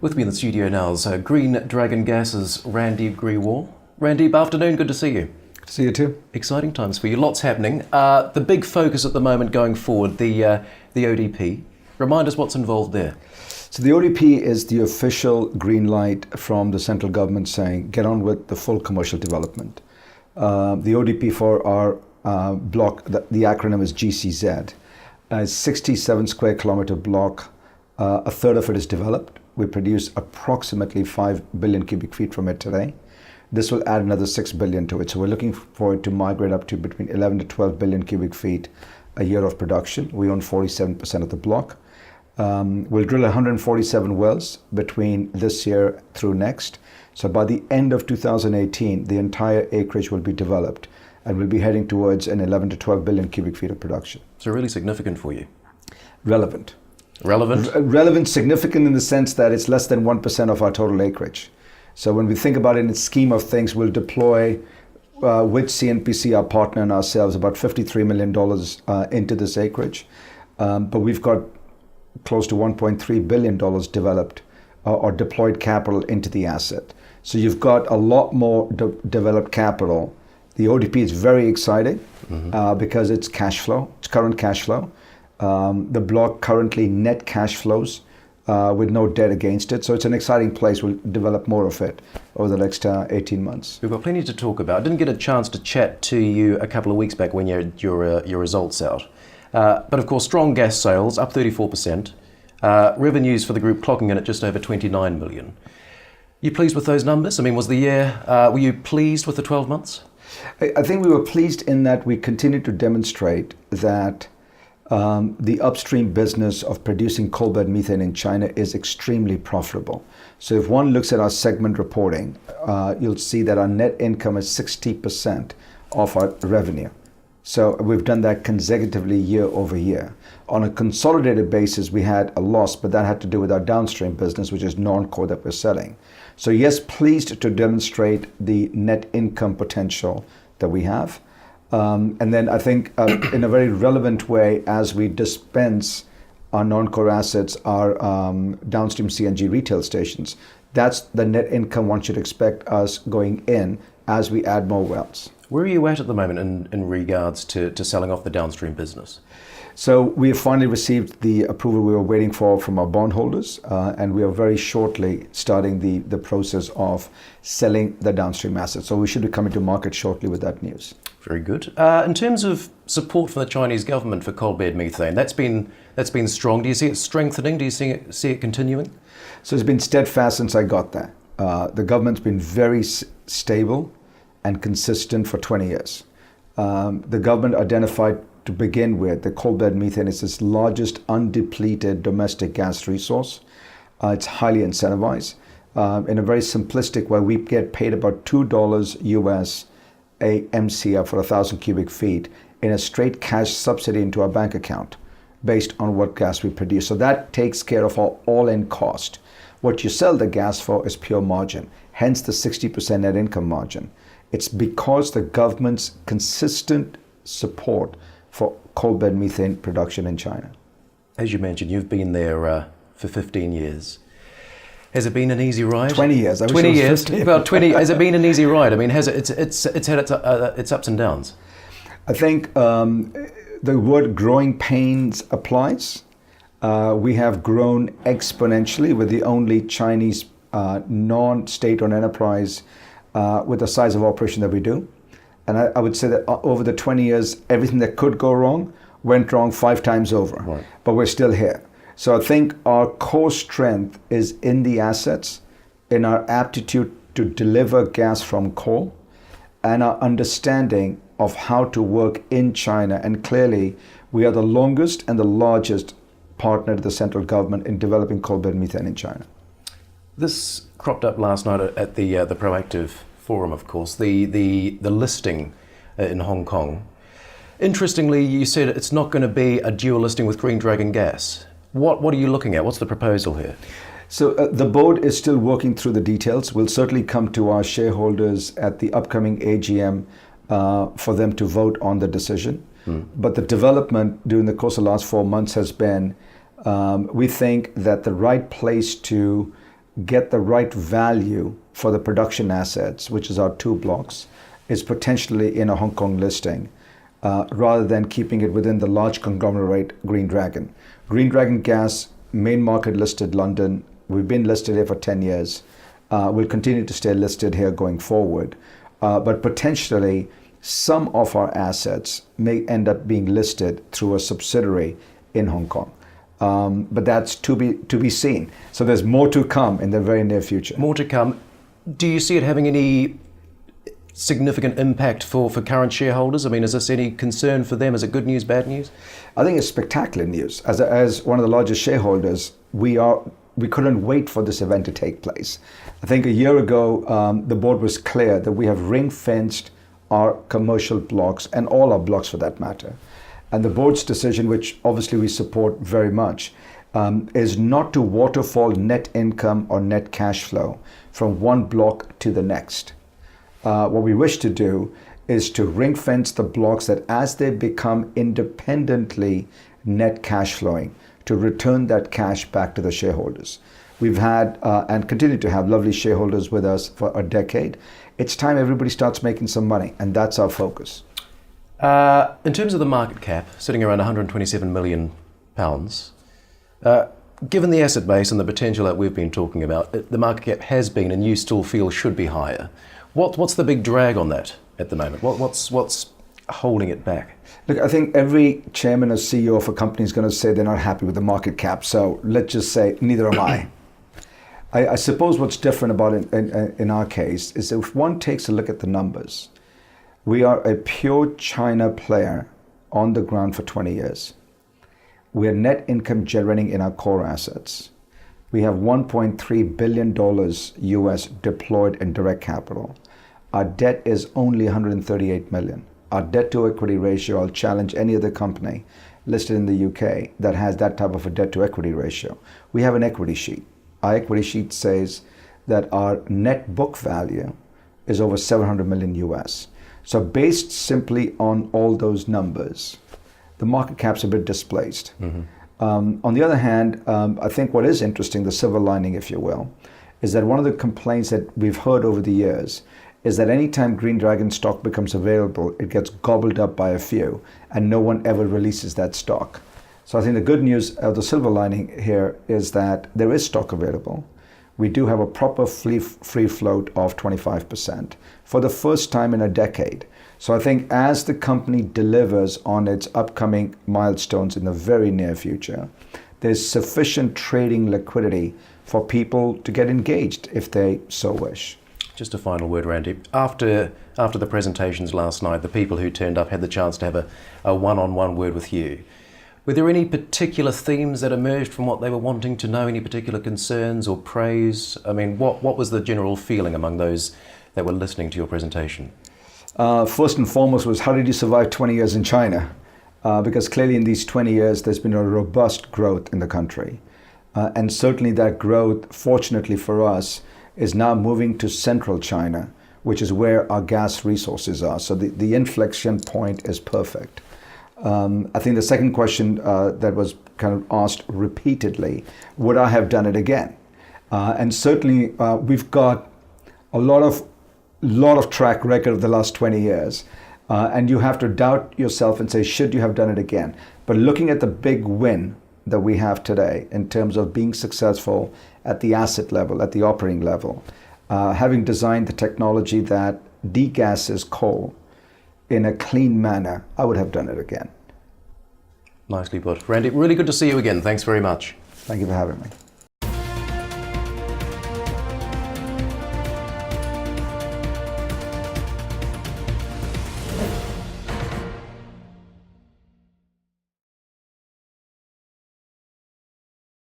With me in the studio now is Green Dragon Gas's Randeep Grewal. Randeep, afternoon, good to see you. Good to see you too. Exciting times for you, lots happening. The big focus at the moment going forward, the ODP. Remind us what's involved there. So the ODP is the official green light from the central government saying get on with the full commercial development. The ODP for our block, the acronym is GCZ, is 67 square kilometer block. A third of it is developed. We produce approximately 5 billion cubic feet from it today. This will add another 6 billion to it. So we're looking for it to migrate up to between 11 to 12 billion cubic feet a year of production. We own 47% of the block. We'll drill 147 wells between this year through next. So by the end of 2018, the entire acreage will be developed and we'll be heading towards an 11 to 12 billion cubic feet of production. So really significant for you. Relevant. Relevant, significant in the sense that it's less than 1% of our total acreage. So when we think about it in the scheme of things, we'll deploy with CNPC, our partner, and ourselves about $53 million into this acreage. But we've got close to $1.3 billion developed or deployed capital into the asset. So you've got a lot more developed capital. The ODP is very exciting because it's cash flow, it's current cash flow. The block currently net cash flows with no debt against it. So it's an exciting place. We'll develop more of it over the next 18 months. We've got plenty to talk about. I didn't get a chance to chat to you a couple of weeks back when you had your results out. But of course, strong gas sales, up 34%. Revenues for the group clocking in at just over 29 million. You pleased with those numbers? I mean, was the year, were you pleased with the 12 months? I think we were pleased in that we continued to demonstrate that the upstream business of producing coal bed methane in China is extremely profitable. So if one looks at our segment reporting, you'll see that our net income is 60% of our revenue. So we've done that consecutively year over year. On a consolidated basis, we had a loss, but that had to do with our downstream business, which is non-core that we're selling. So yes, pleased to demonstrate the net income potential that we have. And then I think in a very relevant way, as we dispense our non-core assets, our downstream CNG retail stations, that's the net income one should expect us going in as we add more wells. Where are you at the moment in regards to selling off the downstream business? So we have finally received the approval we were waiting for from our bondholders, and we are very shortly starting the process of selling the downstream assets. So we should be coming to market shortly with that news. Very good. In terms of support from the Chinese government for coal bed methane, that's been strong. Do you see it strengthening? Do you see it continuing? So it's been steadfast since I got there. The government's been very stable and consistent for 20 years. The government identified to begin with the coal bed methane is its largest undepleted domestic gas resource. It's highly incentivized. In a very simplistic way, we get paid about $2 US a MCF for 1,000 cubic feet in a straight cash subsidy into our bank account based on what gas we produce. So that takes care of our all-in cost. What you sell the gas for is pure margin, hence the 60% net income margin. It's because the government's consistent support for coal bed methane production in China. As you mentioned, you've been there for 15 years. Has it been an easy ride? 20 years. 20 years. About 20. Has it been an easy ride? I mean, has it? It's had its ups and downs. I think the word growing pains applies. We have grown exponentially. We're the only Chinese non-state-owned enterprise with the size of operation that we do. And I would say that over the 20 years, everything that could go wrong went wrong 5 times over. Right. But we're still here. So I think our core strength is in the assets, in our aptitude to deliver gas from coal, and our understanding of how to work in China. And clearly, we are the longest and the largest partner to the central government in developing coal bed methane in China. This cropped up last night at the Proactive Forum, of course, the listing in Hong Kong. Interestingly, you said it's not going to be a dual listing with Green Dragon Gas. What are you looking at? What's the proposal here? So the board is still working through the details. We'll certainly come to our shareholders at the upcoming AGM for them to vote on the decision. But the development during the course of the last 4 months has been, we think that the right place to get the right value for the production assets, which is our 2 blocks, is potentially in a Hong Kong listing, rather than keeping it within the large conglomerate Green Dragon. Green Dragon Gas, main market listed London. We've been listed here for 10 years. We'll continue to stay listed here going forward. But potentially, some of our assets may end up being listed through a subsidiary in Hong Kong. But that's to be seen. So there's more to come in the very near future. More to come. Do you see it having any significant impact for current shareholders? I mean, is this any concern for them? Is it good news, bad news? I think it's spectacular news. As one of the largest shareholders, we couldn't wait for this event to take place. I think a year ago, the board was clear that we have ring-fenced our commercial blocks, and all our blocks for that matter. And the board's decision, which obviously we support very much, is not to waterfall net income or net cash flow from one block to the next. What we wish to do is to ring fence the blocks that as they become independently net cash flowing, to return that cash back to the shareholders. We've had and continue to have lovely shareholders with us for a decade. It's time everybody starts making some money, and that's our focus. In terms of the market cap, sitting around £127 million, given the asset base and the potential that we've been talking about, the market cap has been, and you still feel should be higher. What's the big drag on that at the moment? What's holding it back? Look, I think every chairman or CEO of a company is going to say they're not happy with the market cap. So let's just say neither am I. I suppose what's different about it in our case is if one takes a look at the numbers, we are a pure China player on the ground for 20 years. We are net income generating in our core assets. We have $1.3 billion US deployed in direct capital. Our debt is only $138 million. Our debt to equity ratio, I'll challenge any other company listed in the UK that has that type of a debt to equity ratio. We have an equity sheet. Our equity sheet says that our net book value is over 700 million US. So based simply on all those numbers, the market cap's a bit displaced. Mm-hmm. On the other hand, I think what is interesting, the silver lining, if you will, is that one of the complaints that we've heard over the years is that anytime Green Dragon stock becomes available, it gets gobbled up by a few, and no one ever releases that stock. So I think the good news, the silver lining here, is that there is stock available. We do have a proper free float of 25% for the first time in a decade. So I think as the company delivers on its upcoming milestones in the very near future, there's sufficient trading liquidity for people to get engaged if they so wish. Just a final word, Randeep. After the presentations last night, the people who turned up had the chance to have a one-on-one word with you. Were there any particular themes that emerged from what they were wanting to know, any particular concerns or praise? I mean, what was the general feeling among those that were listening to your presentation? First and foremost was, how did you survive 20 years in China? Because clearly in these 20 years, there's been a robust growth in the country. And certainly that growth, fortunately for us, is now moving to central China, which is where our gas resources are. So the inflection point is perfect. I think the second question that was kind of asked repeatedly, would I have done it again? And certainly we've got a lot of track record of the last 20 years. And you have to doubt yourself and say, should you have done it again? But looking at the big win that we have today in terms of being successful at the asset level, at the operating level, having designed the technology that degasses coal in a clean manner, I would have done it again. Nicely put. Randy, really good to see you again. Thanks very much. Thank you for having me.